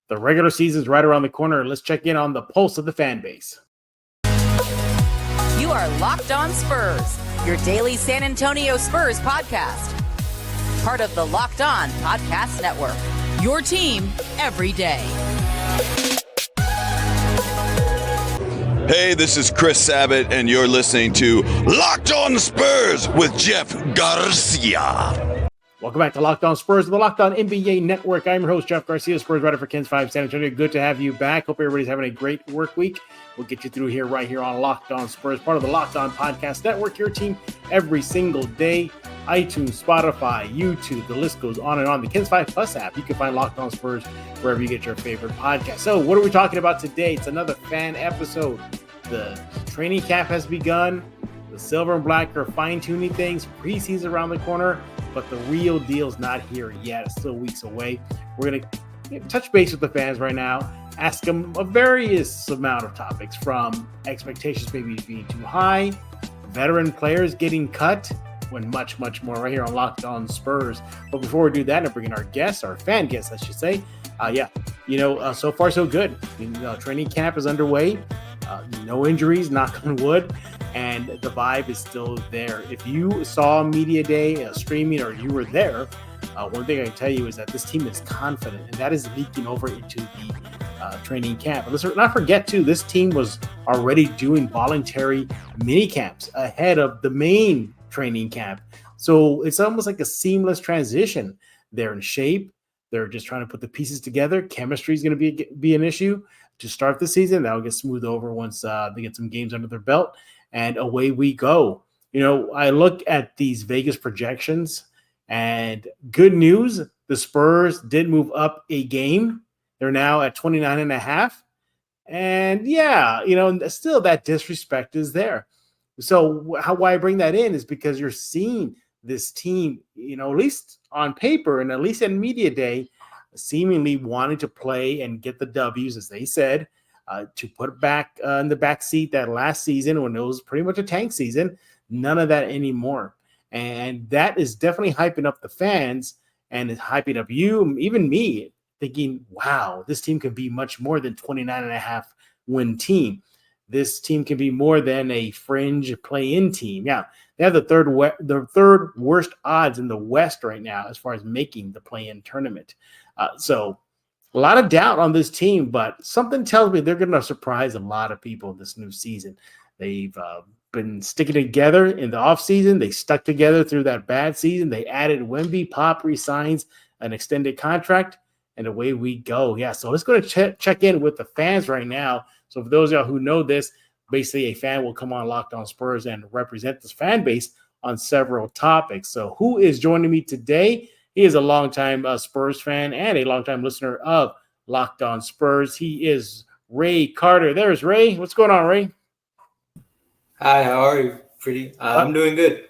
The regular season's right around the corner. Let's check in on the pulse of the fan base. You are Locked On Spurs, your daily San Antonio Spurs podcast. Part of the Locked On Podcast Network, your team every day. Hey, this is Chris Sabat, and you're listening to Locked On Spurs with Jeff Garcia. Welcome back to Locked On Spurs, the Locked On NBA Network. I'm your host, Jeff Garcia, Spurs writer for Kens 5 San Antonio. Good to have you back. Hope everybody's having a great work week. We'll get you through here right here on Locked On Spurs, part of the Locked On Podcast Network, your team every single day. iTunes, Spotify, YouTube, the list goes on and on. The Kens 5 Plus app, you can find Locked On Spurs wherever you get your favorite podcast. So what are we talking about today? It's another fan episode. The training camp has begun. The silver and black are fine-tuning things. Preseason around the corner, but the real deal's not here yet. It's still weeks away. We're going to touch base with the fans right now, ask them a various amount of topics, from expectations maybe being too high, veteran players getting cut, and much, much more right here on Locked On Spurs. But before we do that, and bring in our guests, our fan guests, I should say, so far so good. Training camp is underway. No injuries, knock on wood, and the vibe is still there. If you saw Media Day streaming, or you were there, one thing I can tell you is that this team is confident, and that is leaking over into the training camp. And let's not forget, too, this team was already doing voluntary mini camps ahead of the main training camp. So it's almost like a seamless transition. They're in shape. They're just trying to put the pieces together. Chemistry is going to be an issue to start the season. That'll get smoothed over once they get some games under their belt, and away we go. I look at these Vegas projections, and good news, the Spurs did move up a game. They're now at 29.5. And still that disrespect is there. So why I bring that in is because you're seeing this team, at least on paper and at least in Media Day, seemingly wanting to play and get the W's, as they said, to put back in the back seat that last season when it was pretty much a tank season. None of that anymore. And that is definitely hyping up the fans, and it's hyping up you, even me, thinking, wow, this team can be much more than 29.5 win team. This team can be more than a fringe play-in team. Yeah, they have the third worst odds in the West right now as far as making the play-in tournament. So a lot of doubt on this team, but something tells me they're going to surprise a lot of people this new season. They've been sticking together in the offseason. They stuck together through that bad season. They added Wemby. Pop resigns an extended contract, and away we go. Yeah, so let's go to check in with the fans right now. So for those of y'all who know this, basically a fan will come on Locked On Spurs and represent this fan base on several topics. So who is joining me today? He is a longtime Spurs fan and a longtime listener of Locked On Spurs. He is Rey Carter. There's Rey. What's going on, Rey? Hi, how are you? I'm doing good.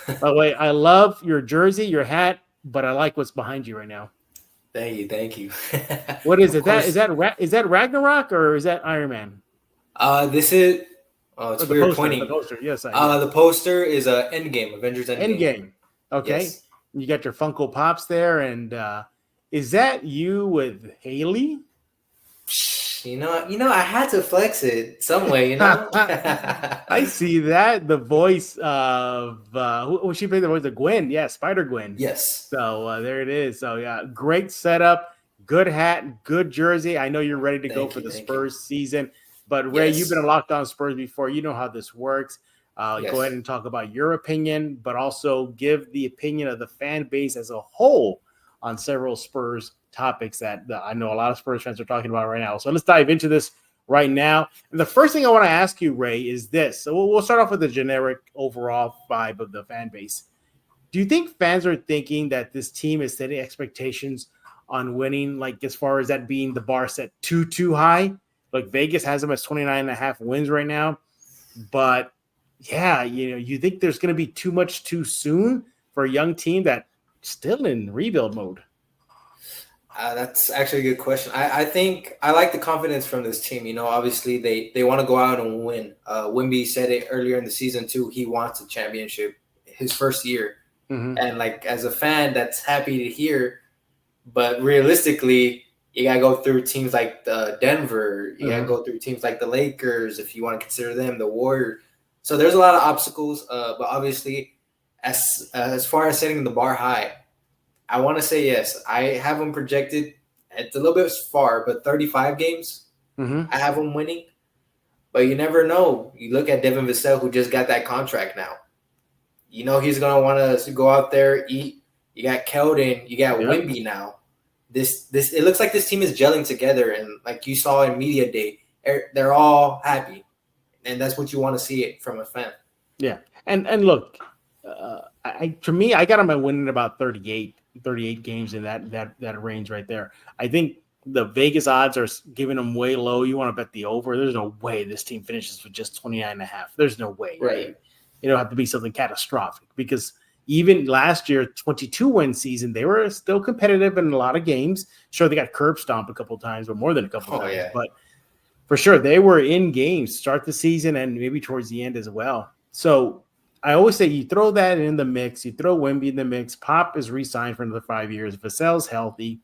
By the way, I love your jersey, your hat, but I like what's behind you right now. Thank you. What is it? Is that Ragnarok or is that Iron Man? This is. Oh, it's weird pointing. The poster, yes. The poster is Endgame, Avengers Endgame. Endgame. Okay. Yes. You got your Funko Pops there, and is that you with Haley? I had to flex it some way, I see that. The voice of who she played the voice of Gwen. Yeah, Spider-Gwen. Yes. So there it is. So yeah, great setup, good hat, good jersey. I know you're ready to go for the Spurs season. But Rey, you've been a Locked On Spurs before. You know how this works. Go ahead and talk about your opinion, but also give the opinion of the fan base as a whole on several Spurs topics that I know a lot of Spurs fans are talking about right now. So let's dive into this right now. And the first thing I want to ask you, Rey, is this. So we'll start off with the generic overall vibe of the fan base. Do you think fans are thinking that this team is setting expectations on winning, like as far as that being the bar set too high? Like Vegas has them as 29.5 wins right now. But yeah, you think there's going to be too much too soon for a young team that's still in rebuild mode? That's actually a good question. I think I like the confidence from this team. Obviously they want to go out and win. Wemby said it earlier in the season too. He wants a championship his first year. Mm-hmm. And like as a fan, that's happy to hear. But realistically, You got to go through teams like Denver. You got to go through teams like the Lakers, if you want to consider them, the Warriors. So there's a lot of obstacles, but obviously, as far as setting the bar high, I want to say yes. I have them projected. It's a little bit far, but 35 games. I have them winning. But you never know. You look at Devin Vassell, who just got that contract now. You know he's going to want to go out there, eat. You got Keldon. You got Wemby now. This it looks like this team is gelling together, and like you saw in media day, they're all happy, and that's what you want to see it from a fan. Yeah, and look, for me, I got them at winning about 38 games in that range right there. I think the Vegas odds are giving them way low. You want to bet the over. There's no way this team finishes with just 29.5. There's no way. Right. It'll have to be something catastrophic because even last year, 22-win season, they were still competitive in a lot of games. Sure, they got curb stomped a couple of times, but more than a couple of times. Yeah. But for sure, they were in games start the season and maybe towards the end as well. So I always say you throw that in the mix. You throw Wemby in the mix. Pop is re-signed for another 5 years. Vassell's healthy.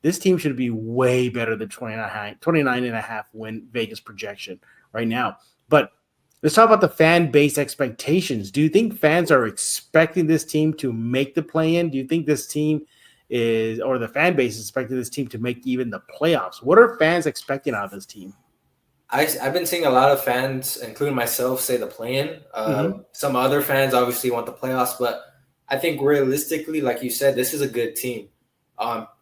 This team should be way better than 29.5 win Vegas projection right now. But let's talk about the fan base expectations. Do you think fans are expecting this team to make the play-in? Do you think this team or the fan base is expecting this team to make even the playoffs? What are fans expecting out of this team? I've been seeing a lot of fans, including myself, say the play-in. Some other fans obviously want the playoffs, but I think realistically, like you said, this is a good team.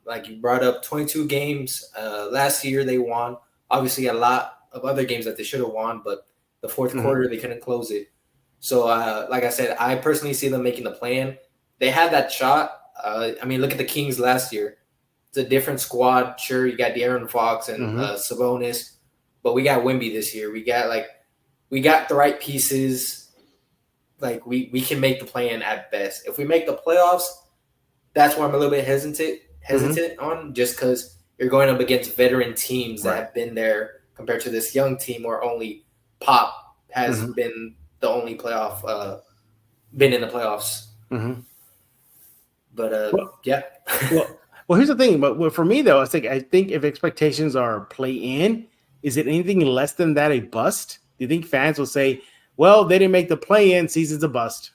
Like you brought up 22 games. Last year they won. Obviously a lot of other games that they should have won, but the fourth quarter, they couldn't close it. So, like I said, I personally see them making the play-in. They had that shot. Look at the Kings last year. It's a different squad. Sure, you got De'Aaron Fox and Sabonis, but we got Wemby this year. We got the right pieces. Like, we can make the play-in at best. If we make the playoffs, that's where I'm a little bit hesitant on, just because you're going up against veteran teams that have been there compared to this young team where only Pop has been the only been in the playoffs. But yeah. well, here's the thing. But for me though, I think if expectations are play in, is it anything less than that a bust? Do you think fans will say, "Well, they didn't make the play in, season's a bust"?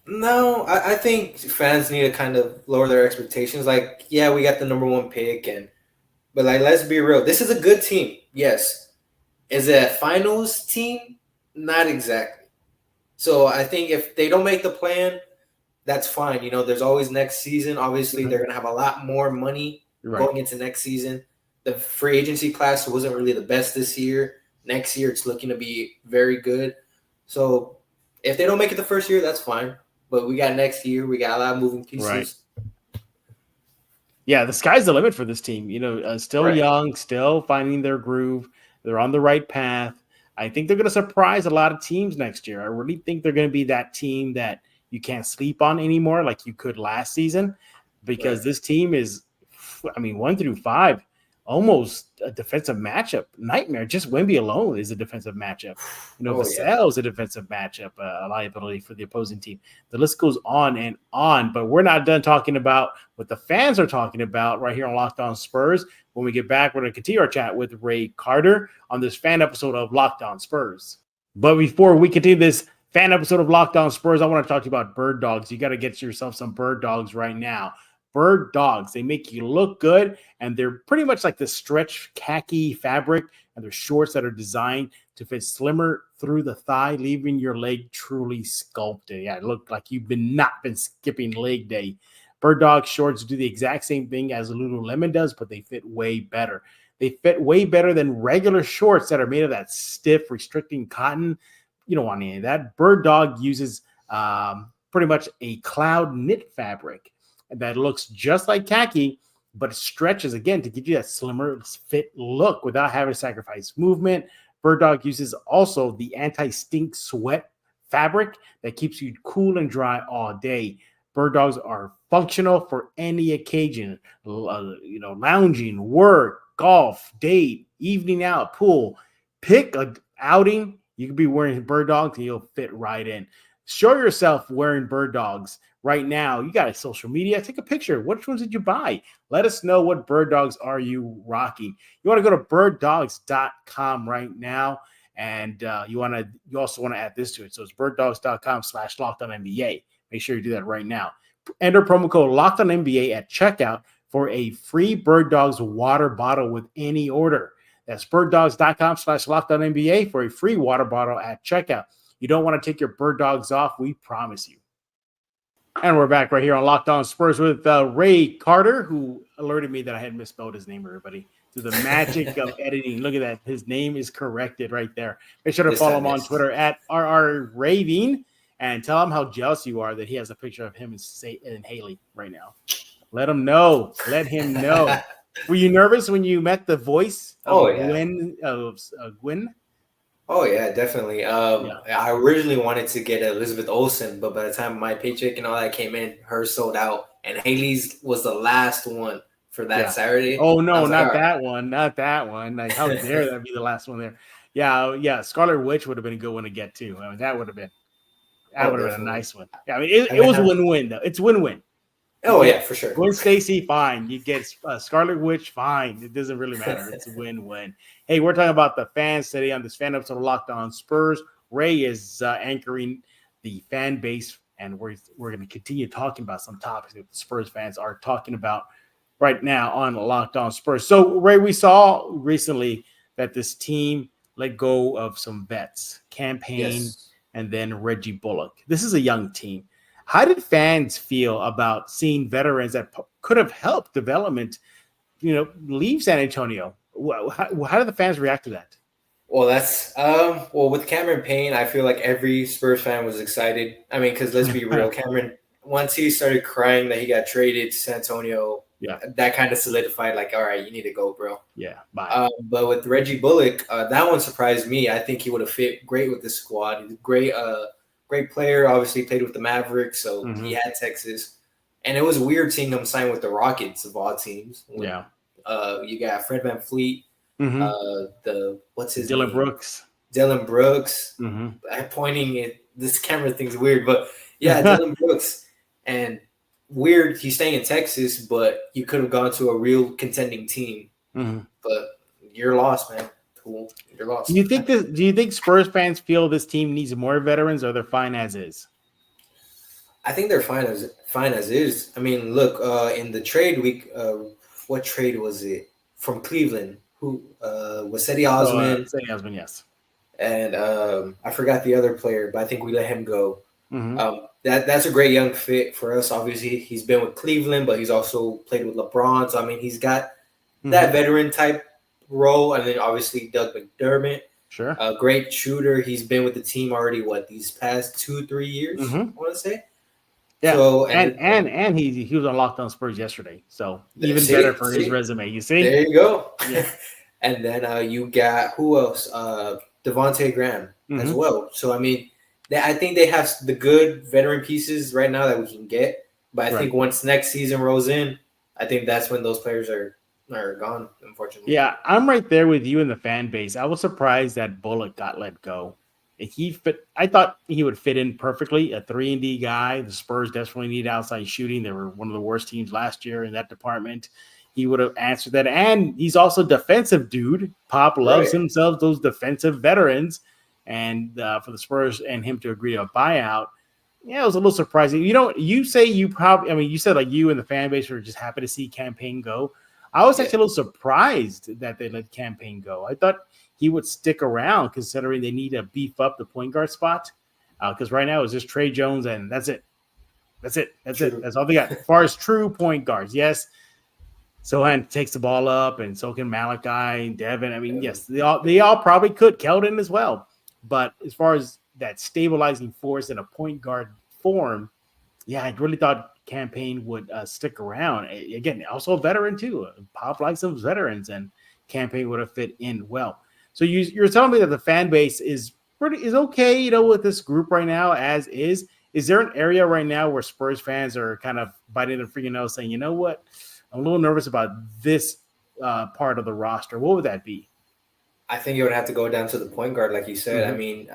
No, I think fans need to kind of lower their expectations. Like, yeah, we got the number 1 pick, but like, let's be real. This is a good team. Yes. Is it a finals team? Not exactly. So I think if they don't make the plan, that's fine. You know, there's always next season. Obviously, they're going to have a lot more money going into next season. The free agency class wasn't really the best this year. Next year, it's looking to be very good. So if they don't make it the first year, that's fine. But we got next year. We got a lot of moving pieces. Right. Yeah, the sky's the limit for this team. You know, still young, still finding their groove. They're on the right path. I think they're going to surprise a lot of teams next year. I really think they're going to be that team that you can't sleep on anymore like you could last season, because this team is, 1 through 5, almost a defensive matchup nightmare. Just Wemby alone is a defensive matchup. Vassell is a defensive matchup, a liability for the opposing team. The list goes on and on, but we're not done talking about what the fans are talking about right here on Locked On Spurs. When we get back, we're going to continue our chat with Rey Carter on this fan episode of Locked On Spurs. But before we continue this fan episode of Locked On Spurs, I want to talk to you about bird dogs. You got to get yourself some bird dogs right now. Bird dogs, they make you look good, and they're pretty much like the stretch khaki fabric, and they're shorts that are designed to fit slimmer through the thigh, leaving your leg truly sculpted. Yeah, it looked like you've not been skipping leg day. Bird dog shorts do the exact same thing as Lululemon does, but they fit way better. They fit way better than regular shorts that are made of that stiff, restricting cotton. You don't want any of that. Bird dog uses pretty much a cloud knit fabric that looks just like khaki, but it stretches again to give you that slimmer fit look without having to sacrifice movement. Bird dog uses also the anti-stink sweat fabric that keeps you cool and dry all day. Bird dogs are functional for any occasion, lounging, work, golf, date, evening out, pool. Pick an outing. You could be wearing bird dogs and you'll fit right in. Show yourself wearing bird dogs right now. You got a social media. Take a picture. Which ones did you buy? Let us know what bird dogs are you rocking. You want to go to birddogs.com right now. And you also want to add this to it. So it's birddogs.com/LockedOnNBA. Make sure you do that right now. Enter promo code LockedOnNBA at checkout for a free Bird Dogs water bottle with any order. That's birddogs.com/LockedOnNBA for a free water bottle at checkout. You don't want to take your bird dogs off, we promise you. And we're back right here on Locked On Spurs with Rey Carter, who alerted me that I had misspelled his name, everybody. Through the magic of editing. Look at that. His name is corrected right there. Make sure to follow him on Twitter at RRRaving and tell him how jealous you are that he has a picture of him and Haley right now. Let him know. Let him know. Were you nervous when you met the voice of Gwen? Oh, yeah, definitely. I originally wanted to get Elizabeth Olsen, but by the time my paycheck and all that came in, hers sold out. And Haley's was the last one for that Saturday. Oh, no, not that one. Not that one. Like, how dare that be the last one there? Yeah, Scarlet Witch would have been a good one to get, too. I mean, that would have been a nice one. Yeah, I mean, it was a win-win, though. It's win-win. Oh, yeah, for sure. Gwen Stacy, fine. You get Scarlet Witch, fine. It doesn't really matter. It's a win-win. Hey, we're talking about the fans today on this fan episode of Locked On Spurs. Rey is anchoring the fan base, and we're going to continue talking about some topics that the Spurs fans are talking about right now on Locked On Spurs. So, Rey, we saw recently that this team let go of some vets, Campaign, and then Reggie Bullock. This is a young team. How did fans feel about seeing veterans that could have helped development, leave San Antonio? How did the fans react to that? Well, that's with Cameron Payne, I feel like every Spurs fan was excited. I mean, because let's be real, Cameron, once he started crying that he got traded to San Antonio, that kind of solidified, like, all right, you need to go, bro. Yeah, bye. But with Reggie Bullock, that one surprised me. I think he would have fit great with the squad. He's a great player, obviously played with the Mavericks, so he had Texas. And it was weird seeing him sign with the Rockets of all teams. You got Fred VanVleet, what's his Dylan name? Brooks. Dylan Brooks. Pointing at this camera thing's weird, but yeah, Dylan Brooks. And weird, he's staying in Texas, but you could have gone to a real contending team. But you're lost, man. Cool. You're lost. Do you think Spurs fans feel this team needs more veterans, or they're fine as is? I think they're fine as is. I mean, look, in the trade week, what trade was it from Cleveland? Who was Cedi Osman? Cedi Osman, yes. And I forgot the other player, but I think we let him go. That's a great young fit for us. Obviously, he's been with Cleveland, but he's also played with LeBron. So I mean, he's got that veteran type role, and then obviously Doug McDermott, a great shooter. He's been with the team already these past 2-3 years, I want to say. Yeah. So and he was on Locked On Spurs yesterday, so even better for his resume. You see, there you go. Yeah. And then you got who else? Devontae Graham as well. So I mean, I think they have the good veteran pieces right now that we can get. But I think once next season rolls in, I think that's when those players are gone, unfortunately. Yeah, I'm right there with you in the fan base. I was surprised that Bullock got let go. I thought he would fit in perfectly, a 3-and-D guy. The Spurs desperately need outside shooting. They were one of the worst teams last year in that department. He would have answered that. And he's also a defensive dude. Pop loves himself, those defensive veterans. And for the Spurs and him to agree to a buyout, it was a little surprising. You said like you and the fan base were just happy to see Campaign go. I was actually a little surprised that they let Campaign go. I thought he would stick around considering they need to beef up the point guard spot. Because right now it's just Trey Jones and that's it. That's it. That's all they got. As far as true point guards, yes. Sohan takes the ball up and so can Malachi and Devin. I mean, yes, they all probably could. Keldon as well. But as far as that stabilizing force in a point guard form, I really thought Campaign would stick around. Again, also a veteran too. Pop likes some veterans, and Campaign would have fit in well. So you're telling me that the fan base is okay, with this group right now as is. Is there an area right now where Spurs fans are kind of biting their fingernails saying, you know what, I'm a little nervous about this part of the roster? What would that be? I think it would have to go down to the point guard, like you said. I mean,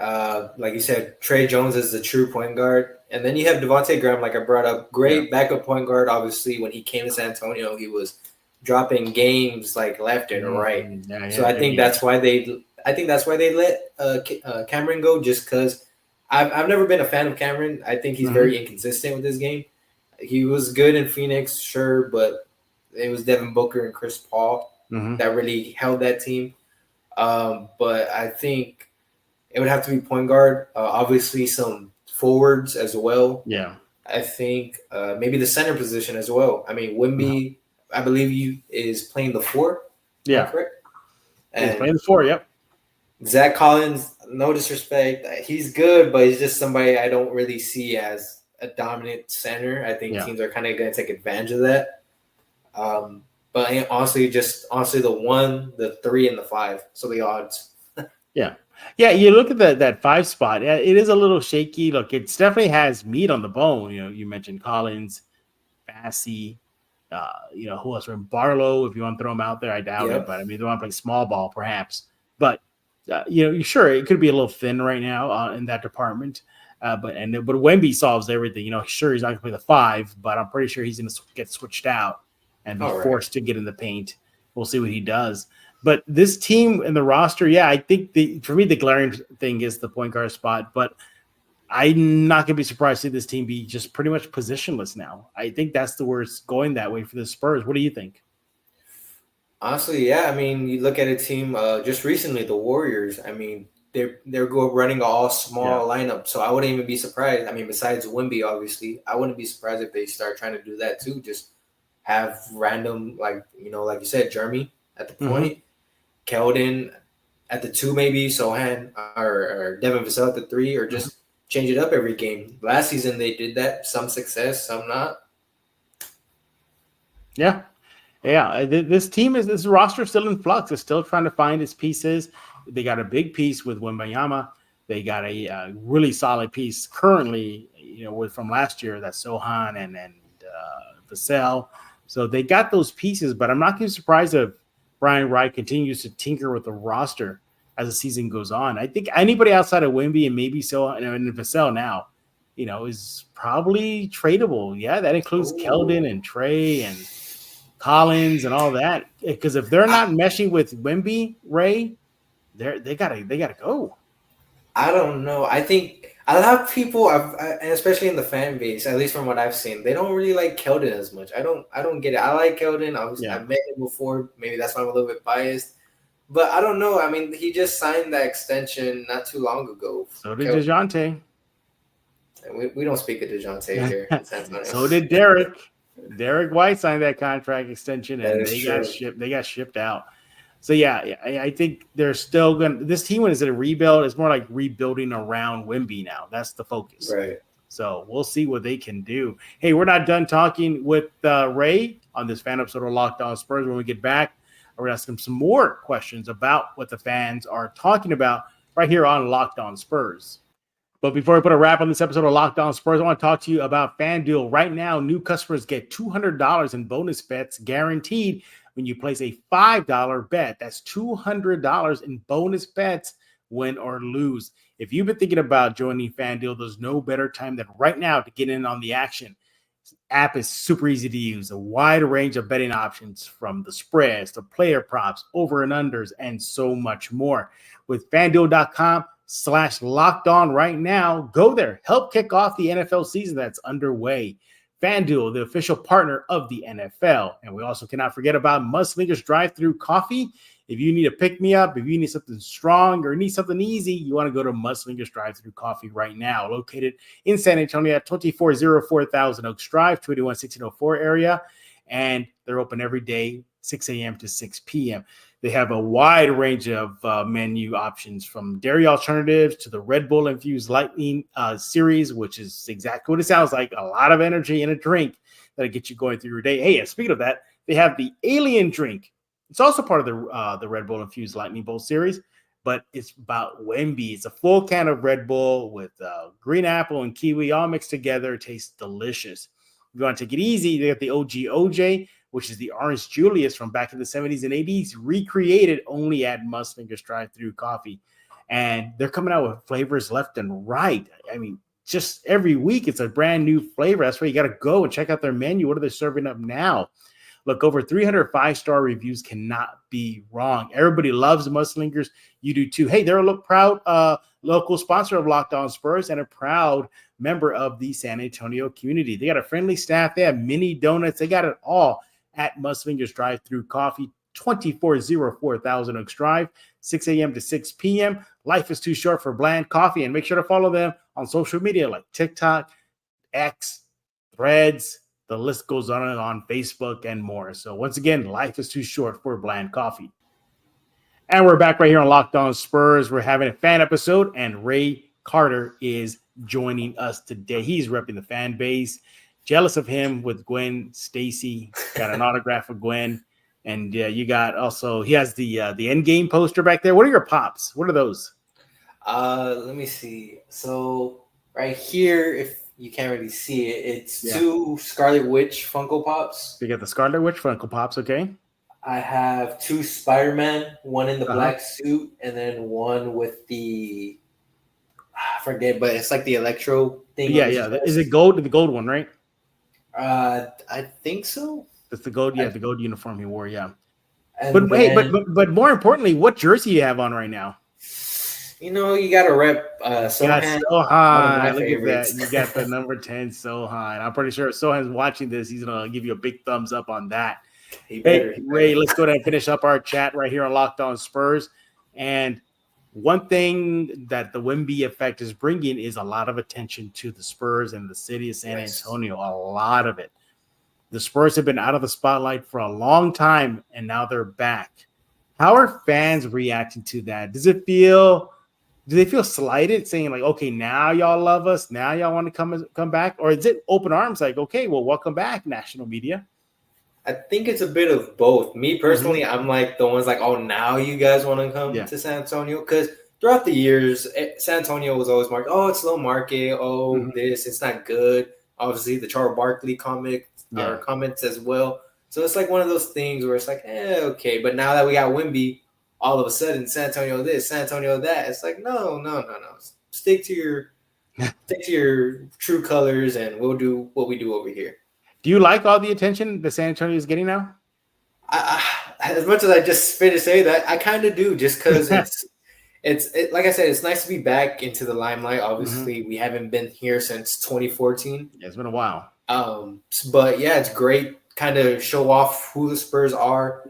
like you said, Trey Jones is the true point guard. And then you have Devontae Graham, like I brought up, great backup point guard. Obviously, when he came to San Antonio, he was dropping games like left and right. So I think that's why they let Cameron go, just because I've never been a fan of Cameron. I think he's very inconsistent with his game. He was good in Phoenix, sure, but it was Devin Booker and Chris Paul that really held that team. But I think it would have to be point guard. Obviously, some forwards as well. Yeah. I think maybe the center position as well. I mean, Wemby, I believe is playing the 4. Yeah. Correct? He's playing the 4, yep. Zach Collins, no disrespect. He's good, but he's just somebody I don't really see as a dominant center. I think teams are kind of going to take advantage of that. But honestly, the 1, the 3, and the 5. So the odds. Yeah. You look at that 5 spot. It is a little shaky. Look, it definitely has meat on the bone. You mentioned Collins, Bassey, who else? Barlow, if you want to throw him out there, I doubt it. But I mean, they want to play small ball, perhaps. But sure, it could be a little thin right now in that department. But Wemby solves everything. Sure, he's not going to play the 5, but I'm pretty sure he's going to get switched out and be forced to get in the paint. We'll see what he does. But this team and the roster, I think for me, the glaring thing is the point guard spot. But I'm not going to be surprised to see this team be just pretty much positionless now. I think that's the worst going that way for the Spurs. What do you think? Honestly, I mean, you look at a team just recently, the Warriors. I mean, they're running an all small lineup, so I wouldn't even be surprised. I mean, besides Wemby, obviously, I wouldn't be surprised if they start trying to do that too. Just have random, like you said, Jeremy at the point, Keldon at the 2, maybe Sohan or Devin Vassell at the 3, or just change it up every game. Last season they did that. Some success, some not. Yeah. This roster is still in flux. It's still trying to find its pieces. They got a big piece with Wembanyama. They got a really solid piece currently, from last year. That's Sohan and Vassell. So they got those pieces, but I'm not too surprised if Brian Wright continues to tinker with the roster as the season goes on. I think anybody outside of Wemby and maybe Sohan and Vassell now, is probably tradable. Yeah, that includes Keldon and Trey and Collins and all that, because if they're not meshing with Wemby, Ray, they gotta go. I don't know. I think a lot of people, and especially in the fan base, at least from what I've seen, they don't really like Keldon as much. I don't get it. I like Keldon. Obviously, I met him before. Maybe that's why I'm a little bit biased. But I don't know. I mean, he just signed that extension not too long ago. So did DeJounte. And we don't speak of DeJounte here in San Antonio. So did Derek. Derek White signed that contract extension, and they got shipped out. So I think they're still going. This team is a rebuild. It's more like rebuilding around Wemby now. That's the focus. Right. So we'll see what they can do. Hey, we're not done talking with Ray on this fan episode of Locked On Spurs. When we get back, we're going to ask him some more questions about what the fans are talking about right here on Locked On Spurs. But before we put a wrap on this episode of Locked On Spurs, I want to talk to you about FanDuel. Right now, new customers get $200 in bonus bets guaranteed when you place a $5 bet. That's $200 in bonus bets, win or lose. If you've been thinking about joining FanDuel, there's no better time than right now to get in on the action. This app is super easy to use. A wide range of betting options, from the spreads to player props, over and unders, and so much more. With FanDuel.com/locked on right now, go there. Help kick off the NFL season that's underway. FanDuel, the official partner of the NFL. And we also cannot forget about Mudslingers Drive-Thru Coffee. If you need a pick-me-up, if you need something strong or need something easy, you want to go to Mudslingers Drive-Thru Coffee right now. Located in San Antonio at 2404 Thousand Oaks Drive, 21604 area. And they're open every day, 6 a.m. to 6 p.m. They have a wide range of menu options, from dairy alternatives to the Red Bull Infused Lightning series, which is exactly what it sounds like, a lot of energy in a drink that'll get you going through your day. Hey, speaking of that, they have the Alien drink. It's also part of the Red Bull Infused Lightning Bolt series, but it's about Wemby. It's a full can of Red Bull with green apple and kiwi all mixed together. It tastes delicious. If you want to take it easy, they got the OG OJ, which is the Orange Julius from back in the 70s and 80s, recreated only at Muslinger's drive-thru coffee. And they're coming out with flavors left and right. I mean, just every week it's a brand new flavor. That's why you got to go and check out their menu. What are they serving up now? Look, over 300 5-star reviews cannot be wrong. Everybody loves Muslingers. You do too. Hey, they're a proud local sponsor of Locked On Spurs and a proud member of the San Antonio community. They got a friendly staff. They have mini donuts. They got it all at Muslingers Drive-Thru Coffee, 2404 Thousand Oaks Drive, 6 a.m. to 6 p.m. Life is too short for bland coffee. And make sure to follow them on social media like TikTok, X, Threads. The list goes on Facebook and more. So once again, life is too short for bland coffee. And we're back right here on Locked On Spurs. We're having a fan episode, and Rey Carter is joining us today. He's repping the fan base. Jealous of him with Gwen Stacy. Got an autograph of Gwen. And you got also, he has the Endgame poster back there. What are your pops? What are those? Let me see. So right here, if you can't really see it, it's two Scarlet Witch Funko Pops. So you got the Scarlet Witch Funko Pops, okay? I have two Spider-Man, one in the black suit, and then one with the I forget, but it's like the Electro thing. Yeah. Is it gold? The gold one, right? I think so. That's the gold. Yeah, the gold uniform he wore. Yeah. And But more importantly, what jersey you have on right now? You know, you got to rep Sohan. Sohan. Look at that. You got the number 10 Sohan. I'm pretty sure if Sohan's watching this, he's going to give you a big thumbs up on that. Hey, Rey, let's go ahead and finish up our chat right here on Locked On Spurs. And one thing that the Wemby effect is bringing is a lot of attention to the Spurs and the city of San Antonio, a lot of it. The Spurs have been out of the spotlight for a long time, and now they're back. How are fans reacting to that? Do they feel slighted, saying like, okay, now y'all love us, now y'all want to come back? Or is it open arms like, okay, well, welcome back, national media? I think it's a bit of both. Me personally, I'm like the ones like, oh, now you guys want to come to San Antonio? Because throughout the years, San Antonio was always marked, oh, it's low market, it's not good. Obviously, the Charles Barkley comments as well. So it's like one of those things where it's like, okay. But now that we got Wemby, all of a sudden, San Antonio this, San Antonio that. It's like, no. Stick to your true colors, and we'll do what we do over here. Do you like all the attention that San Antonio is getting now? As much as I just finished saying that, I kind of do, just because it's like I said, it's nice to be back into the limelight. Obviously, we haven't been here since 2014. Yeah, it's been a while. But yeah, it's great. Kind of show off who the Spurs are.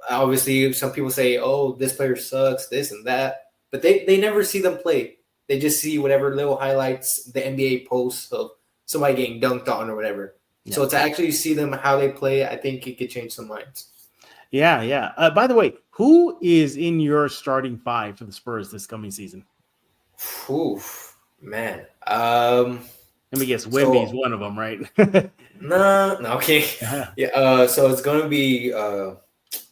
Obviously, some people say, "Oh, this player sucks," this and that, but they never see them play. They just see whatever little highlights the NBA posts of somebody getting dunked on or whatever. Yeah. So to actually see them how they play, I think it could change some minds. Yeah. By the way, who is in your starting five for the Spurs this coming season? Oof, man. Let me guess. Wemby's one of them, right? No, okay. Yeah. So it's going to be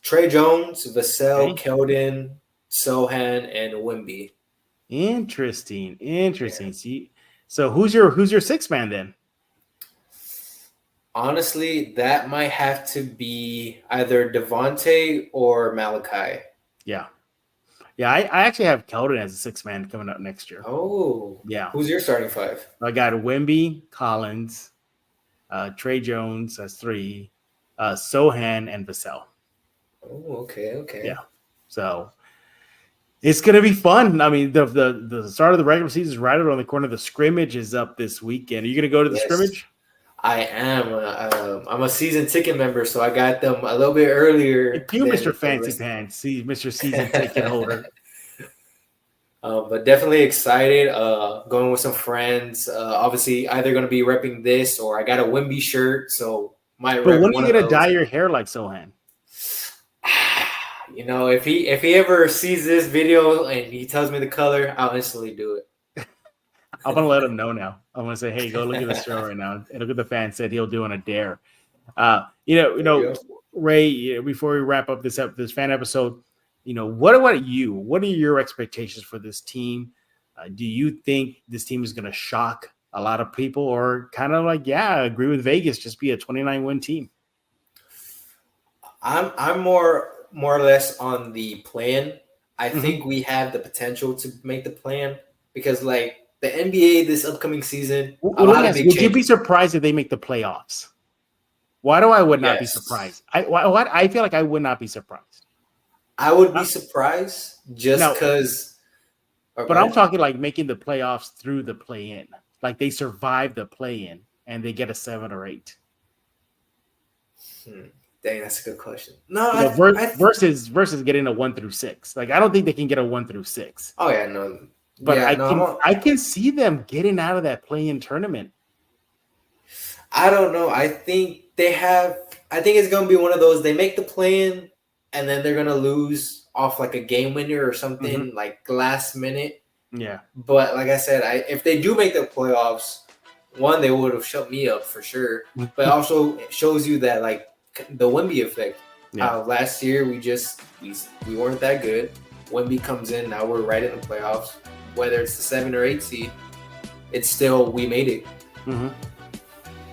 Trey Jones, Vassell, Keldon, Sohan, and Wemby. Interesting. Yeah. See, so who's your sixth man then? Honestly, that might have to be either Devontae or Malachi. Yeah. I actually have Keldon as a sixth man coming up next year. Oh, yeah. Who's your starting five? I got Wemby, Collins, Trey Jones as 3, Sohan, and Vassell. Oh, okay. Yeah. So it's gonna be fun. I mean, the start of the regular season is right around the corner. The scrimmage is up this weekend. Are you gonna go to the scrimmage? I am. I'm a season ticket member, so I got them a little bit earlier. You, Mr. Fancy Pants, see, Mr. Season ticket holder. But definitely excited. Going with some friends. Obviously, either going to be repping this or I got a Wemby shirt. So But when are you going to dye your hair like Sohan? You know, if he ever sees this video and he tells me the color, I'll instantly do it. I'm going to let him know now. I'm going to say, hey, go look at the show right now. And look at the fan said he'll do on a dare. Rey, before we wrap up this fan episode, what about you? What are your expectations for this team? Do you think this team is going to shock a lot of people or kind of like, agree with Vegas, just be a 29-win team? I'm more or less on the plan. I think we have the potential to make the plan because like the NBA this upcoming season, a lot of big would you be changes. surprised if they make the playoffs? Why do I would not be Yes. surprised? I feel like I would not be surprised. I would be surprised just because. But I'm talking like making the playoffs through the play-in. Like they survive the play-in and they get a 7 or 8. Dang, that's a good question. No, versus getting a 1 through 6. Like I don't think they can get a 1 through 6. Oh yeah, no. But yeah, I can see them getting out of that play-in tournament. I don't know. I think it's gonna be one of those. They make the play-in, and then they're gonna lose off like a game winner or something like last minute. Yeah. But like I said, if they do make the playoffs, one, they would have shut me up for sure. But also it shows you that like the Wemby effect. Yeah. Last year we weren't that good. Wemby comes in, now we're right in the playoffs. Whether it's the 7 or 8 seed, it's still we made it.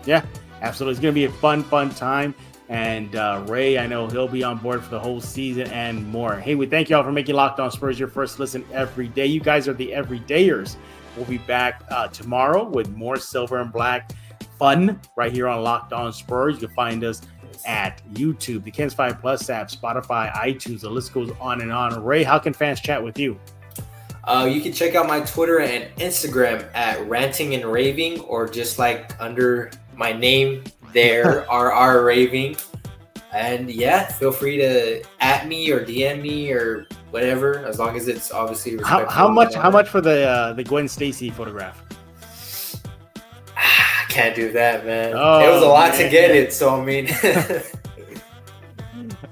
Yeah, absolutely. It's going to be a fun time. And Ray, I know he'll be on board for the whole season and more. Hey, we thank you all for making Locked On Spurs your first listen every day. You guys are the everydayers. We'll be back tomorrow with more silver and black fun right here on Locked On Spurs. You can find us at YouTube, the Kens 5 Plus app, Spotify, iTunes. The list goes on and on. Ray, how can fans chat with you? You can check out my Twitter and Instagram at Ranting and Raving, or just like under my name there, RR Raving. And yeah, feel free to at me or DM me or whatever, as long as it's obviously respectful. How much for the Gwen Stacy photograph? I can't do that, man. Oh, it was a lot to get it, so I mean.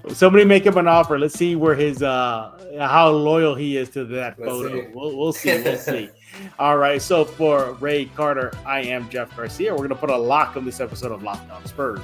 Somebody make him an offer. Let's see where his how loyal he is to that photo. We'll see. All right. So for Rey Carter, I am Jeff Garcia. We're gonna put a lock on this episode of Locked On Spurs.